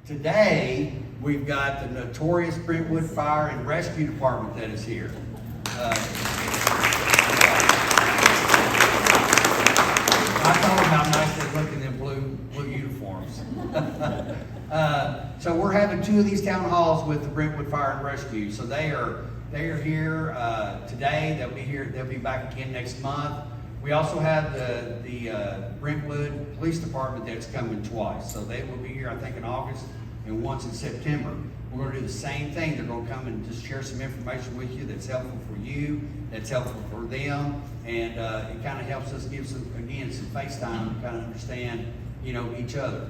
Today, we've got the notorious Brentwood Fire and Rescue Department that is here. I told them how nice they look in them blue uniforms. So we're having 2 of these town halls with the Brentwood Fire and Rescue. So they are here today. They'll be here. They'll be back again next month. We also have the Brentwood Police Department that's coming twice. So they will be here, I think, in August and once in September. We're going to do the same thing. They're going to come and just share some information with you that's helpful for you, that's helpful for them, and it kind of helps us give some face time to kind of understand, each other.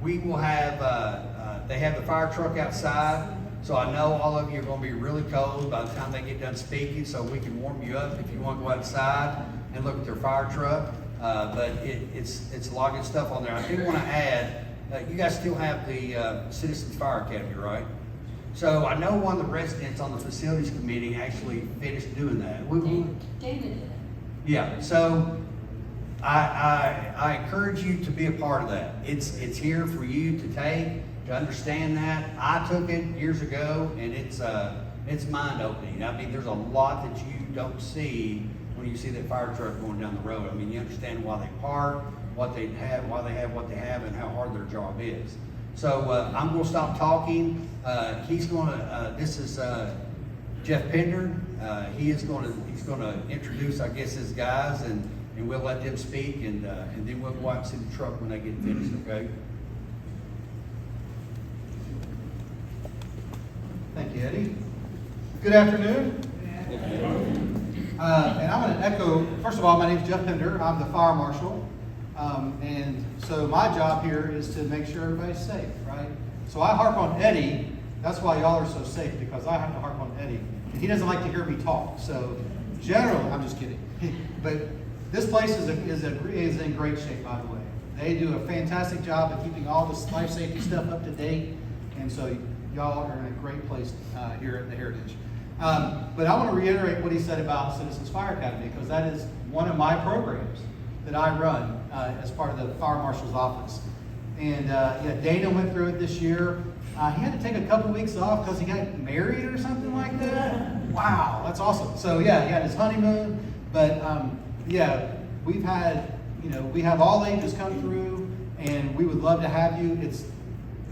We will have, they have the fire truck outside, so I know all of you are going to be really cold by the time they get done speaking, so we can warm you up if you want to go outside and look at their fire truck. But it's a lot of good stuff on there. I do want to add, you guys still have the Citizens Fire Academy, right? So I know one of the residents on the facilities committee actually finished doing that. David did. Yeah, so I encourage you to be a part of that. It's here for you to take, to understand that. I took it years ago, and it's mind-opening. I mean, there's a lot that you don't see when you see that fire truck going down the road. I mean, you understand why they park, what they have, why they have what they have, and how hard their job is. So I'm going to stop talking. He's going to. This is Jeff Pender. He's going to introduce, I guess, his guys, and we'll let them speak, and then we'll go out and see the truck when they get finished. Okay. Thank you, Eddie. Good afternoon. And I'm going to echo, first of all, my name is Jeff Pender. I'm the fire marshal. And so my job here is to make sure everybody's safe, right? So I harp on Eddie. That's why y'all are so safe, because I have to harp on Eddie. And he doesn't like to hear me talk. So generally, I'm just kidding. But this place is in great shape, by the way. They do a fantastic job of keeping all this life safety stuff up to date. And so y'all are in a great place here at the Heritage. But I want to reiterate what he said about Citizens Fire Academy, because that is one of my programs that I run as part of the Fire Marshal's office. And Dana went through it this year. He had to take a couple weeks off because he got married or something like that. Wow, that's awesome. So he had his honeymoon. But we've had, we have all ages come through, and we would love to have you.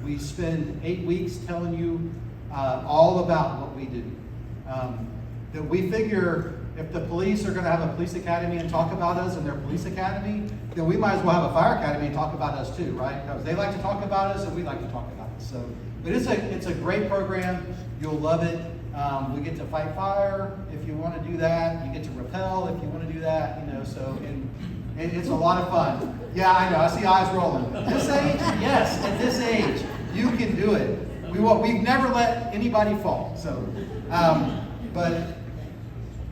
We spend 8 weeks telling you all about what we do. That we figure if the police are going to have a police academy and talk about us in their police academy, then we might as well have a fire academy and talk about us too, right? Because they like to talk about us and we like to talk about us. So, but it's a great program. You'll love it. We get to fight fire if you want to do that. You get to rappel if you want to do that. And it's a lot of fun. Yeah, I know. I see eyes rolling. At this age, yes. At this age, you can do it. We've never let anybody fall. So,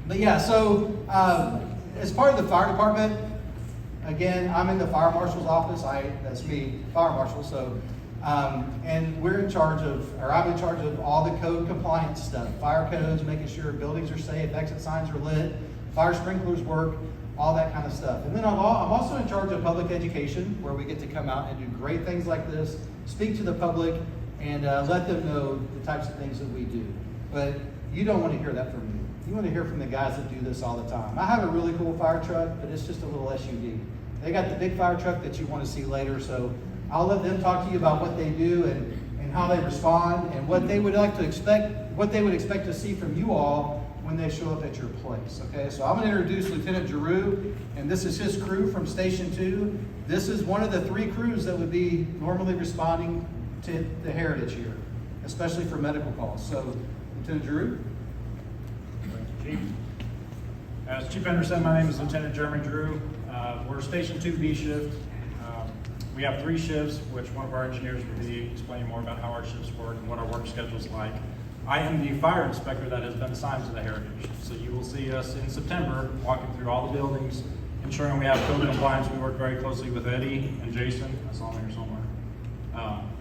But yeah, so as part of the fire department, again, I'm in the fire marshal's office. That's me, fire marshal. So, and I'm in charge of all the code compliance stuff, fire codes, making sure buildings are safe, exit signs are lit, fire sprinklers work, all that kind of stuff. And then I'm also in charge of public education, where we get to come out and do great things like this, speak to the public, and let them know the types of things that we do. But you don't want to hear that from me. You want to hear from the guys that do this all the time. I have a really cool fire truck, but it's just a little SUV. They got the big fire truck that you want to see later, so I'll let them talk to you about what they do and how they respond and what they would expect to see from you all when they show up at your place. Okay, so I'm going to introduce Lieutenant Giroux, and this is his crew from Station 2. This is one of the 3 crews that would be normally responding to the Heritage here, especially for medical calls. So, Lieutenant Giroux. Chief. As Chief Pender said, my name is Lieutenant Jeremy Drew. We're Station 2B shift. We have 3 shifts, which one of our engineers will be explaining more about how our shifts work and what our work schedule is like. I am the fire inspector that has been assigned to the Heritage. So you will see us in September walking through all the buildings, ensuring we have code compliance. We work very closely with Eddie and Jason. I saw him here somewhere.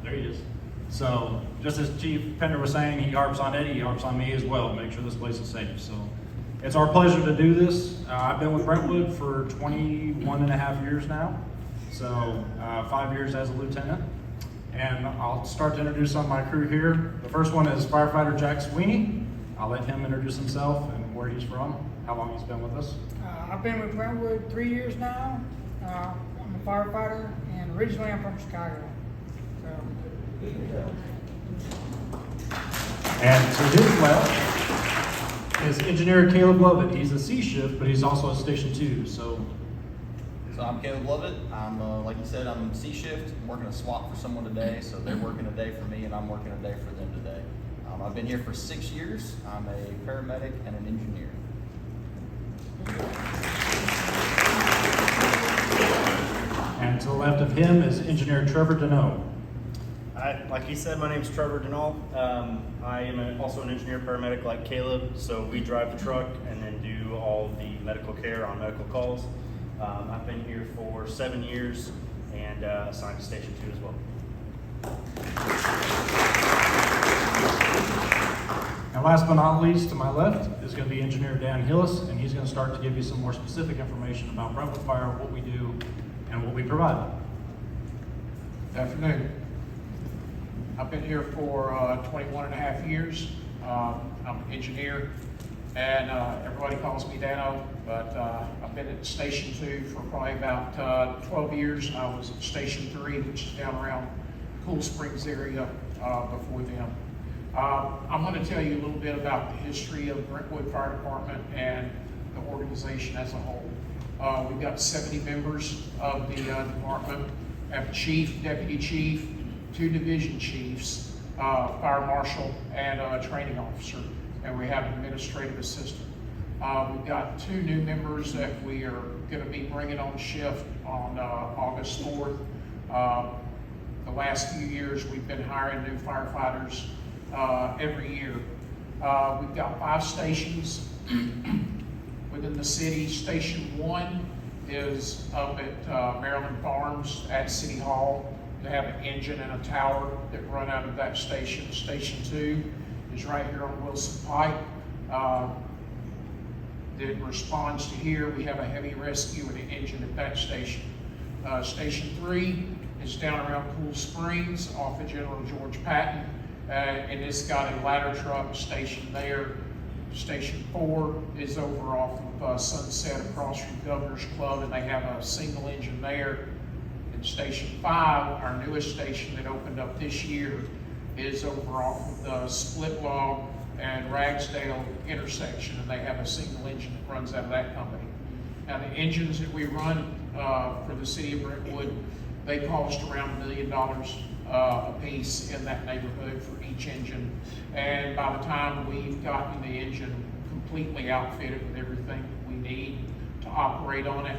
There he is. So just as Chief Pender was saying, he harps on Eddie, he harps on me as well to make sure this place is safe. So it's our pleasure to do this. I've been with Brentwood for 21 and a half years now. So 5 years as a lieutenant. And I'll start to introduce some of my crew here. The first one is firefighter Jack Sweeney. I'll let him introduce himself and where he's from, how long he's been with us. I've been with Brentwood 3 years now. I'm a firefighter, and originally I'm from Chicago. And to his left is engineer Caleb Lovett. He's a C shift, but he's also a Station 2. So I'm Caleb Lovett. I'm, like you said, I'm C shift. I'm working a swap for someone today, so they're working a day for me and I'm working a day for them today. I've been here for 6 years. I'm a paramedic and an engineer. And to the left of him is engineer Trevor Deneau. Hi, like he said, my name is Trevor Deneau. I am also an engineer paramedic like Caleb, so we drive the truck and then do all the medical care on medical calls. I've been here for 7 years and assigned to Station 2 as well. And last but not least, to my left is going to be engineer Dan Hillis, and he's going to start to give you some more specific information about Brentwood Fire, what we do, and what we provide. Good afternoon. I've been here for 21 and a half years. I'm an engineer, and everybody calls me Dano, but I've been at Station 2 for probably about 12 years. I was at Station 3, which is down around Cool Springs area before them. I'm going to tell you a little bit about the history of Brentwood Fire Department and the organization as a whole. We've got 70 members of the department. We have a chief, deputy chief, 2 division chiefs, fire marshal, and a training officer, and we have an administrative assistant. We've got 2 new members that we are going to be bringing on shift on August 4th. The last few years, we've been hiring new firefighters every year. We've got 5 stations within the city. Station 1 is up at Maryland Farms at City Hall. They have an engine and a tower that run out of that station. Station 2 is right here on Wilson Pike. That responds to here. We have a heavy rescue and an engine at that station. Station 3 is down around Cool Springs off of General George Patton. And it's got a ladder truck station there. Station 4 is over off of Sunset across from Governor's Club, and they have a single engine there. And Station 5, our newest station that opened up this year, is over off of the Split Log and Ragsdale intersection, and they have a single engine that runs out of that company. Now the engines that we run for the city of Brentwood, they cost around $1 million a piece in that neighborhood for each engine. And by the time we've gotten the engine completely outfitted with everything we need to operate on it,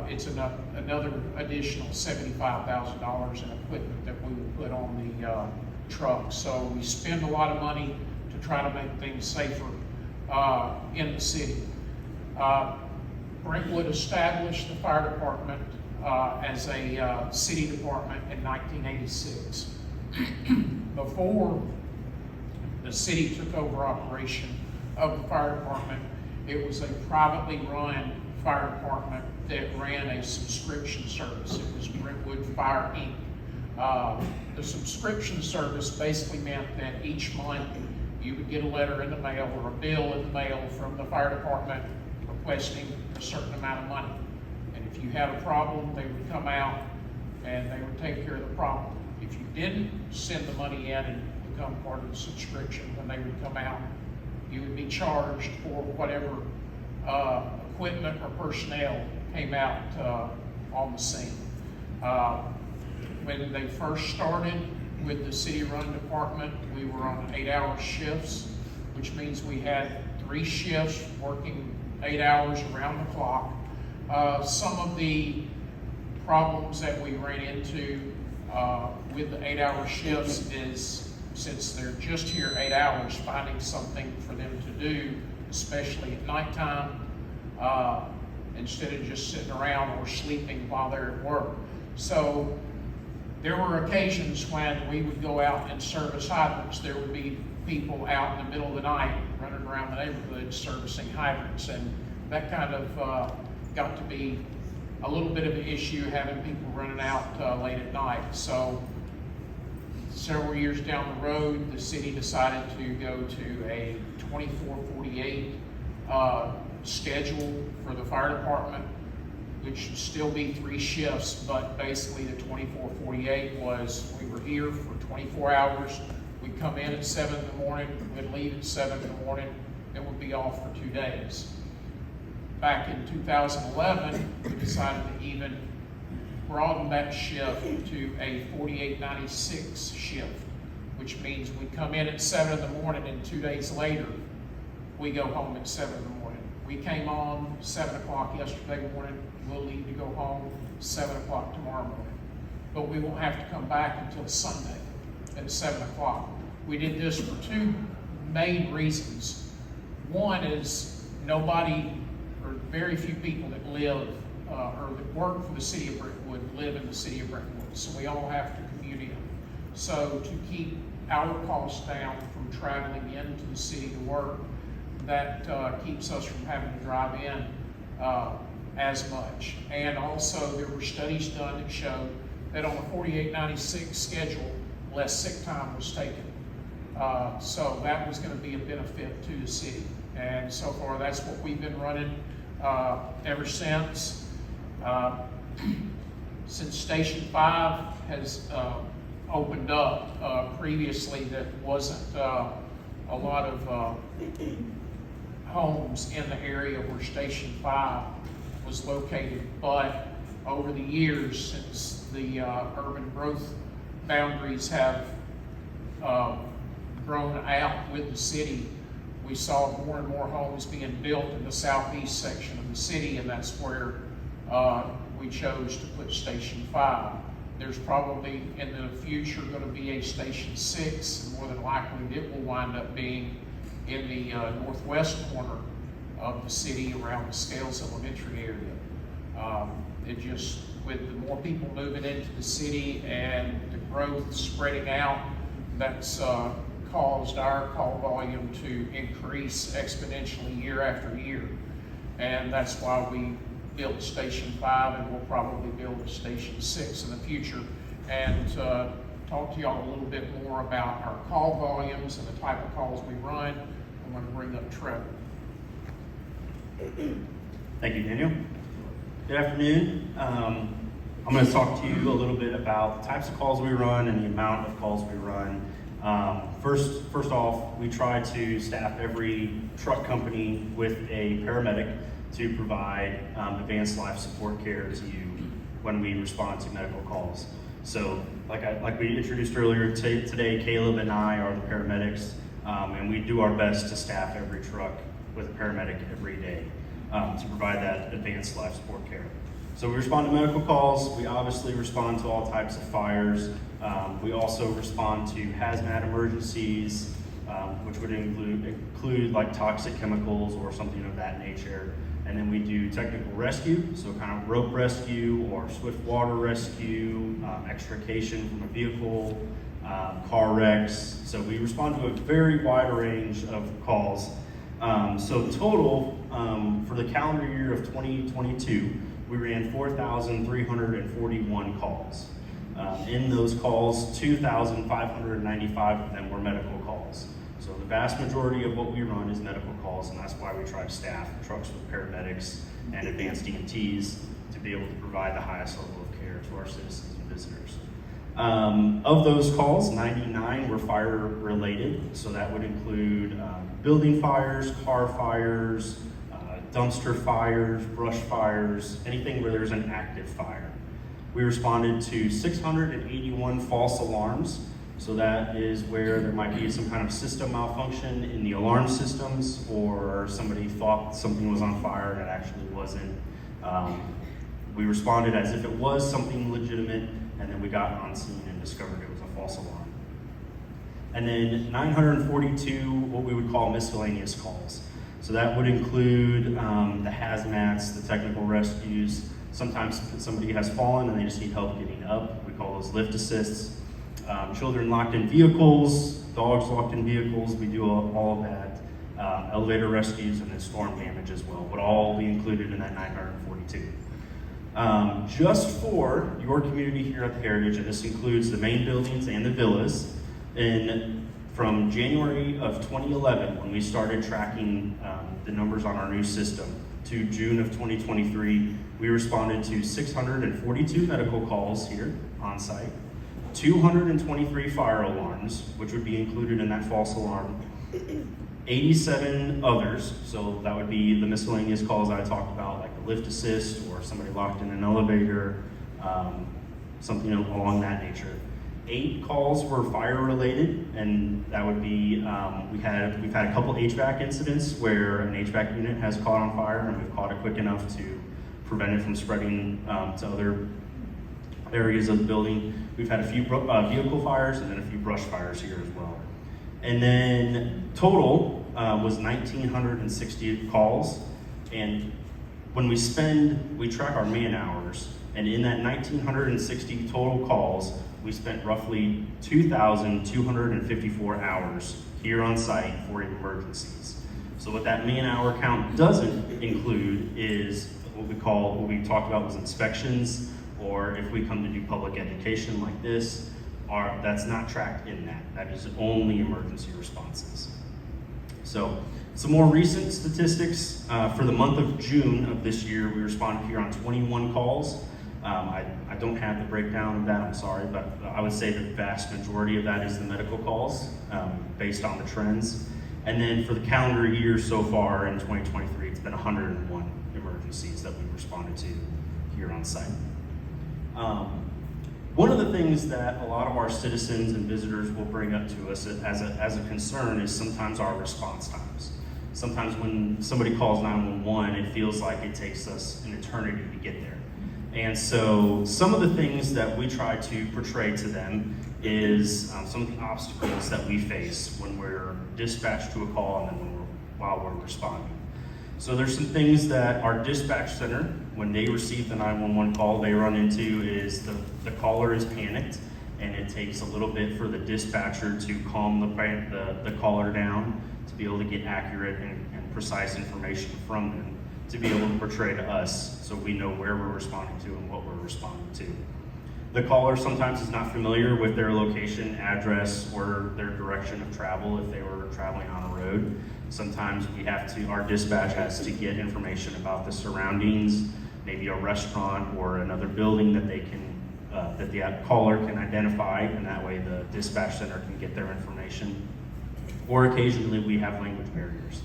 it's another additional $75,000 in equipment that we would put on the truck. So we spend a lot of money to try to make things safer in the city. Brentwood established the fire department as a city department in 1986. Before the city took over operation of the fire department, it was a privately run fire department that ran a subscription service. It was Brentwood Fire Inc. The subscription service basically meant that each month you would get a letter in the mail or a bill in the mail from the fire department requesting a certain amount of money. And if you had a problem, they would come out and they would take care of the problem. If you didn't send the money in and become part of the subscription, when they would come out, you would be charged for whatever equipment or personnel came out on the scene. When they first started with the city-run department, we were on 8-hour shifts, which means we had 3 shifts working 8 hours around the clock. Some of the problems that we ran into with the 8-hour shifts is, since they're just here 8 hours, finding something for them to do, especially at nighttime, instead of just sitting around or sleeping while they're at work. So there were occasions when we would go out and service hydrants. There would be people out in the middle of the night running around the neighborhood servicing hydrants, and that kind of got to be a little bit of an issue, having people running out late at night. So several years down the road, the city decided to go to a 24/48 schedule for the fire department, which should still be 3 shifts, but basically the 24/48 was we were here for 24 hours. We'd come in at 7 in the morning, we'd leave at 7 in the morning, and we'd be off for 2 days. Back in 2011, we decided to even broaden that shift to a 48/96 shift, which means we come in at 7 in the morning and 2 days later, we go home at 7 in the morning. We came on 7 o'clock yesterday morning, we'll leave to go home 7 o'clock tomorrow morning. But we won't have to come back until Sunday at 7 o'clock. We did this for 2 main reasons. One is nobody, or very few people that live or that work for the city of Brentwood live in the city of Brentwood, so we all have to commute in. So to keep our costs down from traveling into the city to work, that keeps us from having to drive in as much. And also there were studies done that showed that on a 48/96 schedule, less sick time was taken. So that was going to be a benefit to the city. And so far that's what we've been running ever since. Since Station 5 has opened up, previously that wasn't a lot of homes in the area where Station 5 was located, but over the years, since the urban growth boundaries have grown out with the city, we saw more and more homes being built in the southeast section of the city, and that's where we chose to put Station 5. There's probably in the future going to be a Station 6, and more than likely it will wind up being in the northwest corner of the city around the Scales Elementary area. It just, with the more people moving into the city and the growth spreading out, that's caused our call volume to increase exponentially year after year. And that's why we built Station 5, and we'll probably build a Station 6 in the future. And talk to y'all a little bit more about our call volumes and the type of calls we run. I'm going to bring up Trevor. Thank you, Daniel. Good afternoon. I'm going to talk to you a little bit about the types of calls we run and the amount of calls we run. First off, we try to staff every truck company with a paramedic to provide advanced life support care to you when we respond to medical calls. So, like we introduced earlier today, Caleb and I are the paramedics, and we do our best to staff every truck with a paramedic every day to provide that advanced life support care. So we respond to medical calls. We obviously respond to all types of fires. We also respond to hazmat emergencies, which would include like toxic chemicals or something of that nature. And then we do technical rescue, so kind of rope rescue or swift water rescue, extrication from a vehicle, car wrecks. So we respond to a very wide range of calls. So total, for the calendar year of 2022, we ran 4,341 calls. In those calls, 2,595 of them were medical calls. So the vast majority of what we run is medical calls, and that's why we try to staff trucks with paramedics and advanced EMTs to be able to provide the highest level of care to our citizens and visitors. Of those calls, 99 were fire related, so that would include building fires, car fires, dumpster fires, brush fires, anything where there's an active fire. We responded to 681 false alarms. So that is where there might be some kind of system malfunction in the alarm systems, or somebody thought something was on fire and it actually wasn't. We responded as if it was something legitimate, and then we got on scene and discovered it was a false alarm. And then 942 what we would call miscellaneous calls. So that would include the hazmats, the technical rescues. Sometimes somebody has fallen and they just need help getting up. We call those lift assists. Children locked in vehicles, dogs locked in vehicles, we do all of that. Elevator rescues, and then storm damage as well would all be included in that 942. Just for your community here at the Heritage, and this includes the main buildings and the villas, from January of 2011, when we started tracking the numbers on our new system, to June of 2023, we responded to 642 medical calls here on site, 223 fire alarms, which would be included in that false alarm, 87 others, so that would be the miscellaneous calls I talked about, like a lift assist or somebody locked in an elevator, something along that nature. 8 calls were fire related, and that would be, we've had a couple HVAC incidents where an HVAC unit has caught on fire, and we've caught it quick enough to prevent it from spreading to other areas of the building. We've had a few vehicle fires and then a few brush fires here as well. And then total was 1,960 calls, and when we track our man hours, and in that 1,960 total calls, we spent roughly 2,254 hours here on site for emergencies. So what that man hour count doesn't include is what we talked about was inspections, or if we come to do public education like this, that's not tracked in that. That is only emergency responses. So some more recent statistics. For the month of June of this year, we responded here on 21 calls. I don't have the breakdown of that, I'm sorry, but I would say the vast majority of that is the medical calls, based on the trends. And then for the calendar year so far in 2023, it's been 101 emergencies that we responded to here on site. One of the things that a lot of our citizens and visitors will bring up to us as a concern is sometimes our response times. Sometimes when somebody calls 911, it feels like it takes us an eternity to get there. And so some of the things that we try to portray to them is some of the obstacles that we face when we're dispatched to a call and then while we're responding. So there's some things that our dispatch center, when they receive the 911 call, they run into is the caller is panicked, and it takes a little bit for the dispatcher to calm the caller down to be able to get accurate and precise information from them, to be able to portray to us so we know where we're responding to and what we're responding to. The caller sometimes is not familiar with their location, address, or their direction of travel if they were traveling on a road. Sometimes our dispatch has to get information about the surroundings, maybe a restaurant or another building that that the caller can identify, and that way the dispatch center can get their information. Or occasionally we have language barriers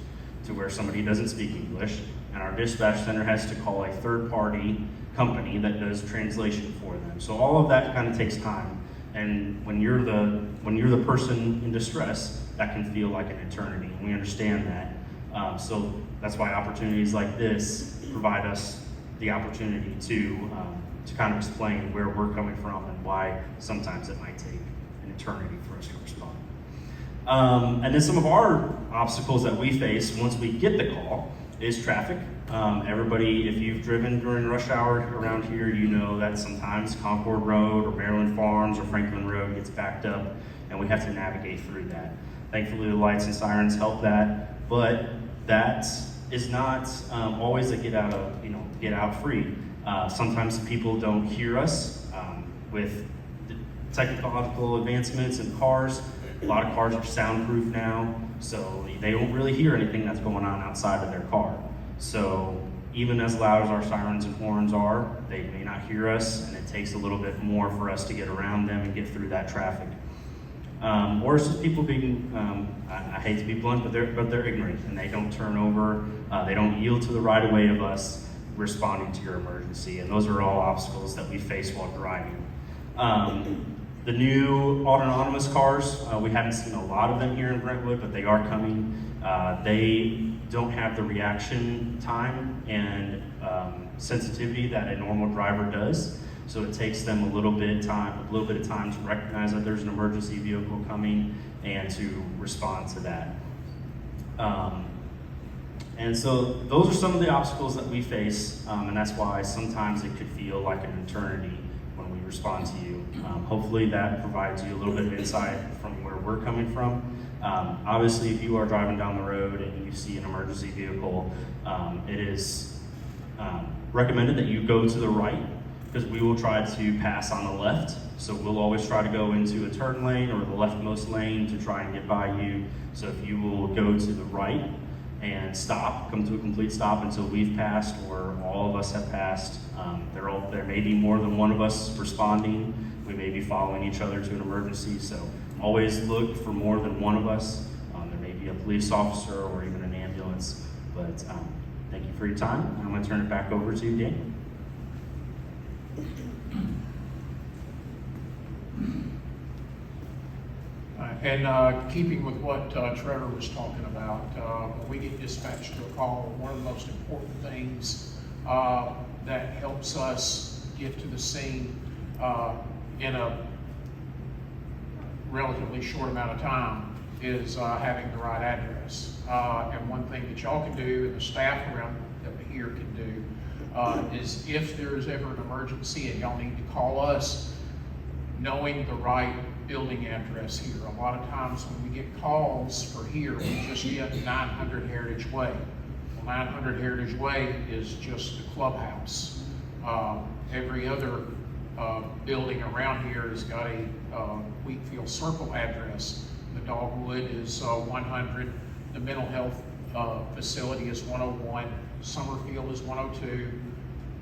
to where somebody doesn't speak English, and our dispatch center has to call a third-party company that does translation for them. So all of that kind of takes time, and when you're the person in distress, that can feel like an eternity, and we understand that. So that's why opportunities like this provide us the opportunity to kind of explain where we're coming from and why sometimes it might take an eternity for us to respond. And then some of our obstacles that we face once we get the call is traffic. Everybody, if you've driven during rush hour around here, you know that sometimes Concord Road or Maryland Farms or Franklin Road gets backed up, and we have to navigate through that. Thankfully, the lights and sirens help that, but that is not always a get out free. Sometimes people don't hear us with the technological advancements in cars. A lot of cars are soundproof now, so they don't really hear anything that's going on outside of their car. So even as loud as our sirens and horns are, they may not hear us, and it takes a little bit more for us to get around them and get through that traffic. Or it's just people being, I hate to be blunt, but they're ignorant, and they don't turn over, they don't yield to the right of way of us responding to your emergency, and those are all obstacles that we face while driving. The new autonomous cars, we haven't seen a lot of them here in Brentwood, but they are coming. They don't have the reaction time and sensitivity that a normal driver does. So it takes them a little bit of time to recognize that there's an emergency vehicle coming and to respond to that. And so those are some of the obstacles that we face, and that's why sometimes it could feel like an eternity when we respond to you. Hopefully that provides you a little bit of insight from where we're coming from. Obviously, if you are driving down the road and you see an emergency vehicle, it is recommended that you go to the right, because we will try to pass on the left. So we'll always try to go into a turn lane or the leftmost lane to try and get by you. So if you will go to the right and stop, come to a complete stop until we've passed or all of us have passed. There may be more than one of us responding. We may be following each other to an emergency. So always look for more than one of us. There may be a police officer or even an ambulance. But thank you for your time. I'm going to turn it back over to Daniel. And keeping with what Trevor was talking about, when we get dispatched to a call, one of the most important things that helps us get to the scene in a relatively short amount of time is having the right address. And one thing that y'all can do, and the staff around that here can do, is if there's ever an emergency and y'all need to call us, knowing the right building address here. A lot of times when we get calls for here, we just get 900 Heritage Way. Well, 900 Heritage Way is just the clubhouse. Every other building around here has got a Wheatfield Circle address. The Dogwood is 100. The mental health facility is 101. Summerfield is 102.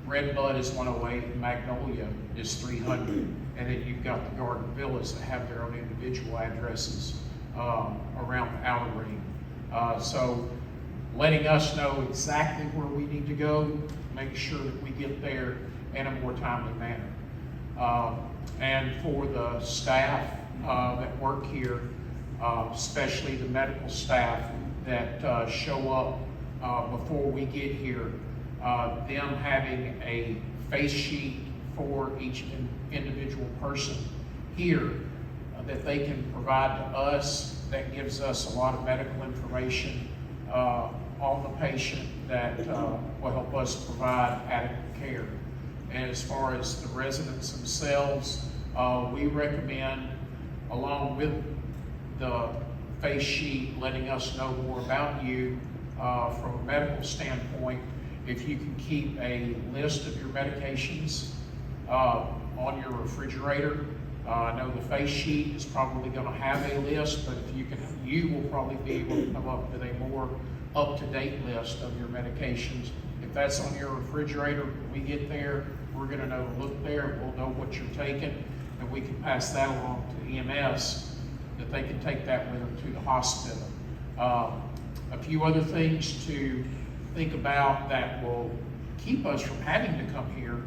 Redbud is 108, and Magnolia is 300. And then you've got the Garden Villas that have their own individual addresses around the outer ring. So letting us know exactly where we need to go, make sure that we get there in a more timely manner. And for the staff that work here, especially the medical staff that show up before we get here, them having a face sheet for each individual person here that they can provide to us, that gives us a lot of medical information on the patient that will help us provide adequate care. And as far as the residents themselves, we recommend, along with the face sheet letting us know more about you from a medical standpoint, if you can keep a list of your medications on your refrigerator. I know the face sheet is probably going to have a list, but if you will probably be able to come up with a more up-to-date list of your medications. If that's on your refrigerator, when we get there, we're going to know to look there, we'll know what you're taking, and we can pass that along to EMS, that they can take that with them to the hospital. A few other things to think about that will keep us from having to come here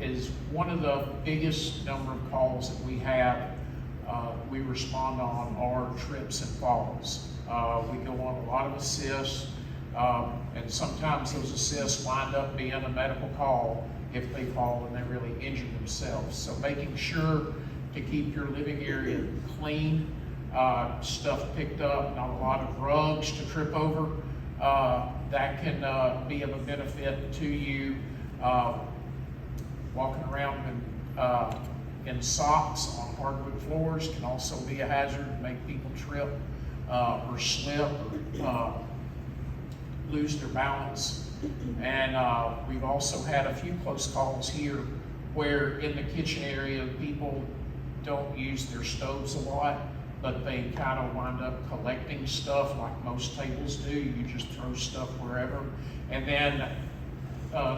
is one of the biggest number of calls that we have, we respond on are trips and falls. We go on a lot of assists, and sometimes those assists wind up being a medical call if they fall and they really injure themselves. So making sure to keep your living area clean, stuff picked up, not a lot of rugs to trip over, that can be of a benefit to you. Walking around in socks on hardwood floors can also be a hazard, make people trip or slip or lose their balance. And we've also had a few close calls here where in the kitchen area people don't use their stoves a lot, but they kind of wind up collecting stuff like most tables do. You just throw stuff wherever. And then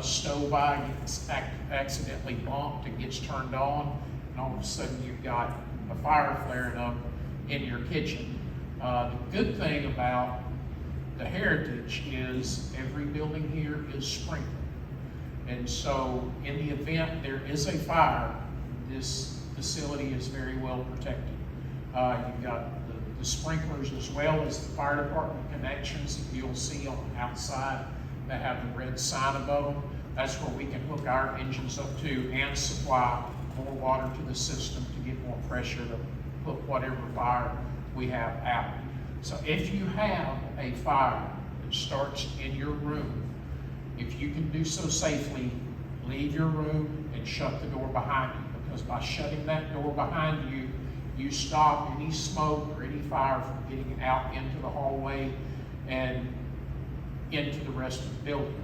stove eye gets accidentally bumped and gets turned on, and all of a sudden you've got a fire flaring up in your kitchen. The good thing about the Heritage is every building here is sprinkled. And so in the event there is a fire, this facility is very well protected. You've got the sprinklers as well as the fire department connections that you'll see on the outside that have the red sign above them. That's where we can hook our engines up to and supply more water to the system to get more pressure to put whatever fire we have out. So if you have a fire that starts in your room, if you can do so safely, leave your room and shut the door behind you, because by shutting that door behind you, you stop any smoke or any fire from getting out into the hallway and into the rest of the building.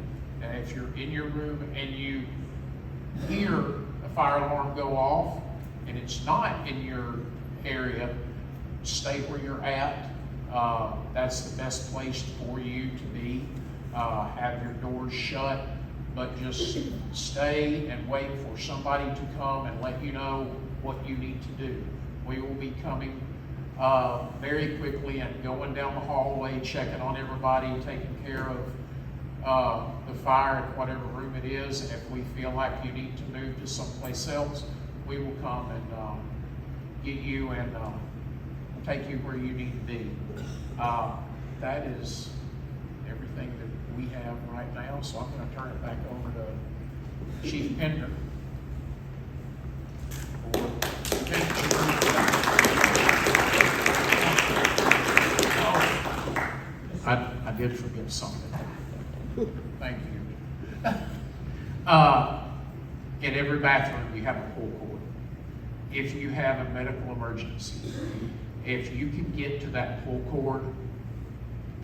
if you're in your room and you hear a fire alarm go off and it's not in your area, stay where you're at. That's the best place for you to be. Have your doors shut, but just stay and wait for somebody to come and let you know what you need to do. We will be coming very quickly and going down the hallway, checking on everybody, taking care of the fire in whatever room it is. And if we feel like you need to move to someplace else, we will come and get you and take you where you need to be. That is everything that we have right now, so I'm going to turn it back over to Chief Pender. I did forget something. Thank you. In every bathroom, you have a pull cord. If you have a medical emergency, if you can get to that pull cord,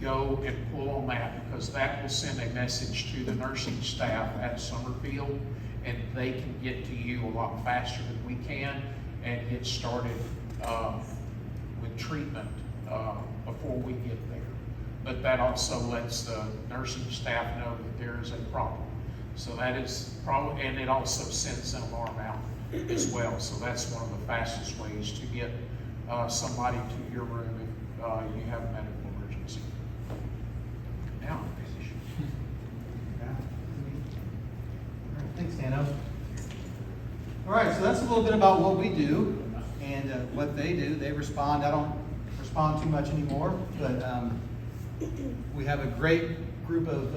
go and pull on that, because that will send a message to the nursing staff at Summerfield, and they can get to you a lot faster than we can and get started with treatment before we get there. But that also lets the nursing staff know that there is a problem. So that is probably, and it also sends an alarm out as well. So that's one of the fastest ways to get somebody to your room if you have a medical emergency. Now, All right, thanks, Dano. All right, so that's a little bit about what we do and what they do. They respond. I don't respond too much anymore, but we have a great group of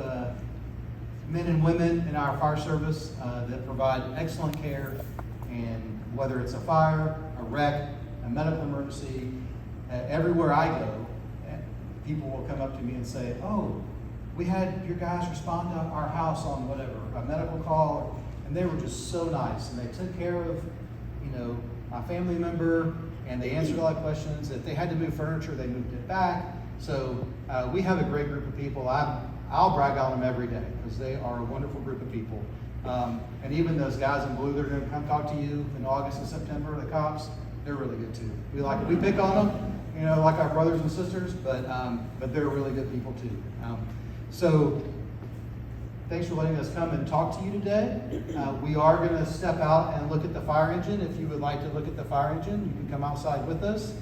men and women in our fire service that provide excellent care, and whether it's a fire, a wreck, a medical emergency, everywhere I go, people will come up to me and say, "Oh, we had your guys respond to our house on whatever, a medical call," and they were just so nice, and they took care of, my family member, and they answered all the questions. If they had to move furniture, they moved it back. So we have a great group of people. I'll brag on them every day because they are a wonderful group of people. And even those guys in blue that are going to come talk to you in August and September, the cops, they're really good too. We pick on them, like our brothers and sisters, but they're really good people too. So thanks for letting us come and talk to you today. We are going to step out and look at the fire engine. If you would like to look at the fire engine, you can come outside with us.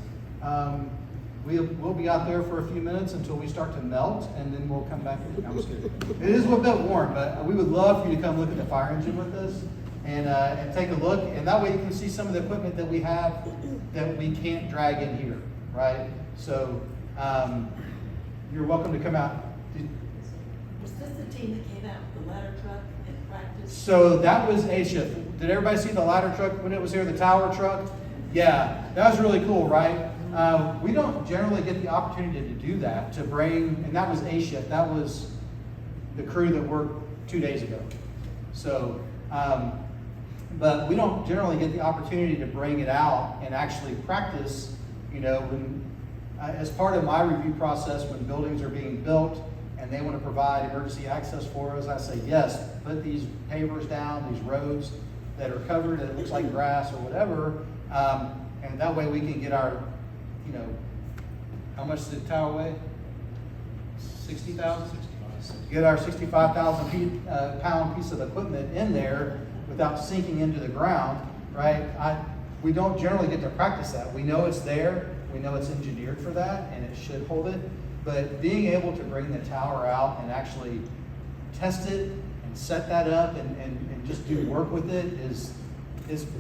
We'll be out there for a few minutes until we start to melt, and then we'll come back. I'm just kidding. It is a little bit warm, but we would love for you to come look at the fire engine with us and take a look. And that way you can see some of the equipment that we have that we can't drag in here, right? So you're welcome to come out. Was this the team that came out with the ladder truck and practiced? So that was A shift. Did everybody see the ladder truck when it was here, the tower truck? Yeah, that was really cool, right? We don't generally get the opportunity to do that, to bring, and that was A shift. That was the crew that worked 2 days ago. So, but we don't generally get the opportunity to bring it out and actually practice, when, as part of my review process, when buildings are being built and they want to provide emergency access for us, I say, yes, put these pavers down, these roads that are covered, that looks like grass or whatever, and that way we can get our, how much did the tower weigh? 60,000? Get our 65,000 pound piece of equipment in there without sinking into the ground, right? We don't generally get to practice that. We know it's there, we know it's engineered for that, and it should hold it. But being able to bring the tower out and actually test it and set that up and just do work with it is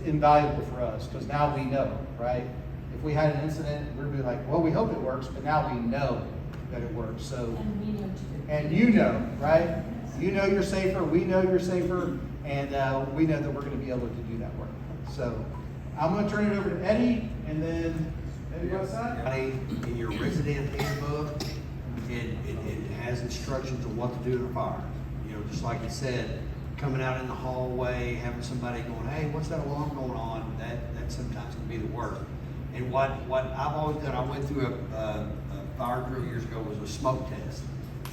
invaluable for us, because now we know, right? If we had an incident, we'd be like, well, we hope it works, but now we know that it works. So, And we know too. and right? You know you're safer, we know you're safer, and we know that we're going to be able to do that work. So I'm going to turn it over to Eddie, and then Eddie outside. In your resident handbook, it has instructions on what to do in a fire. Just like you said, coming out in the hallway, having somebody going, hey, what's that alarm going on? That sometimes can be the worst. And what I've always done, I went through a fire drill years ago, was a smoke test.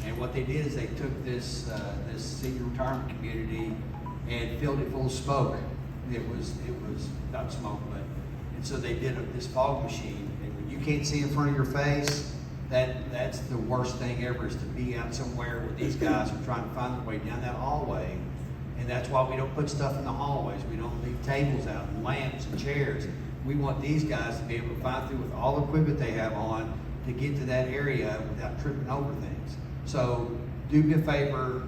And what they did is they took this senior retirement community and filled it full of smoke. It was not smoke, but, and so they did this fog machine. And when you can't see in front of your face, that's the worst thing ever, is to be out somewhere where these guys are trying to find their way down that hallway. And that's why we don't put stuff in the hallways. We don't leave tables out and lamps and chairs. We want these guys to be able to find through with all the equipment they have on to get to that area without tripping over things. So do me a favor,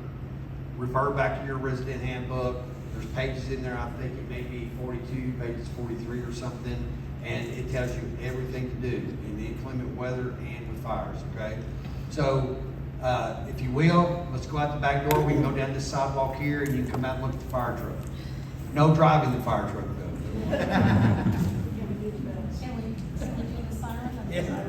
refer back to your resident handbook. There's pages in there, I think it may be 42, pages 43 or something, and it tells you everything to do in the inclement weather and with fires, okay? So if you will, let's go out the back door. We can go down this sidewalk here and you can come out and look at the fire truck. No driving the fire truck though. Can we do the siren? Yeah.